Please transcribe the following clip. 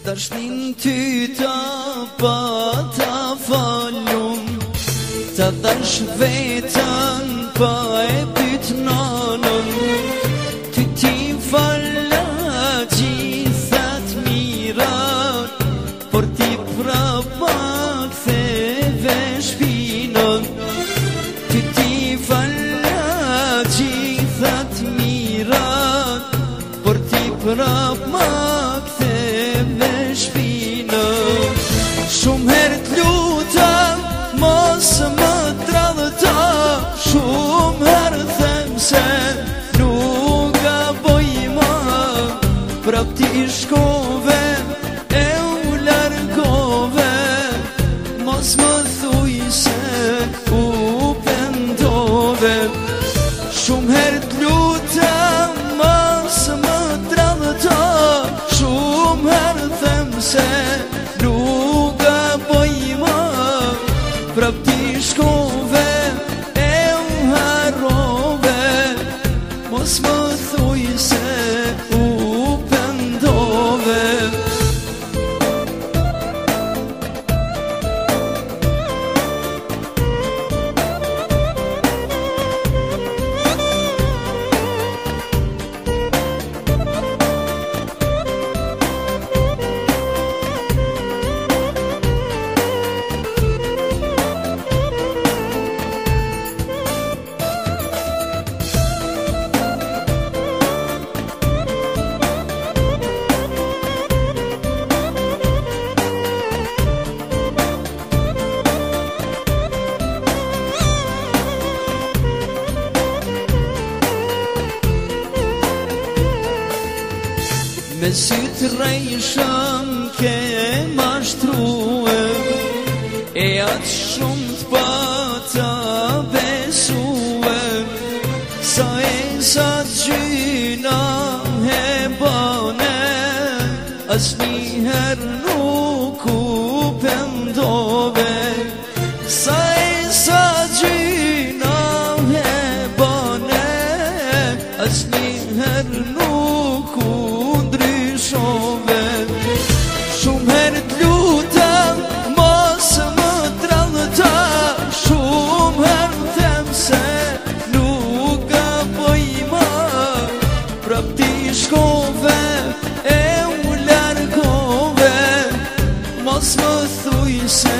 Dashnin ty ta pa ta falun, ta dash vetën pa e pyt nanën. Ty ti falla gjithat mirat, por ti prapa ktheve shpinën. Ty ti falla gjithat mirat, por ti prapa ktheve shpinën. Shumë herë t'lutem, mos më t'radhëta, shumë herë them se nuk gaboj më. Prap ti shkove e u largove, mos më thuj se u pendove. Shumë herë t'lutem, mos më t'radhëta, shumë herë them se nuk gaboj më. Prap ti shkove e u harrove, mos më thuj se u pendove. Me sytë rejshëm ke mashtruë, e atë shumë t'pata besuë. Sa e sa t'gjyna e bane, asnjëherë nuk u pendove. Sa e sa t'gjyna e bane, asnjëherë nuk u ndryshove. Shumë herë t'lutem, mos më t'radhëta, shumë herë them se nuk gaboj më. Prap ti shkove e u largove, mos më thuj se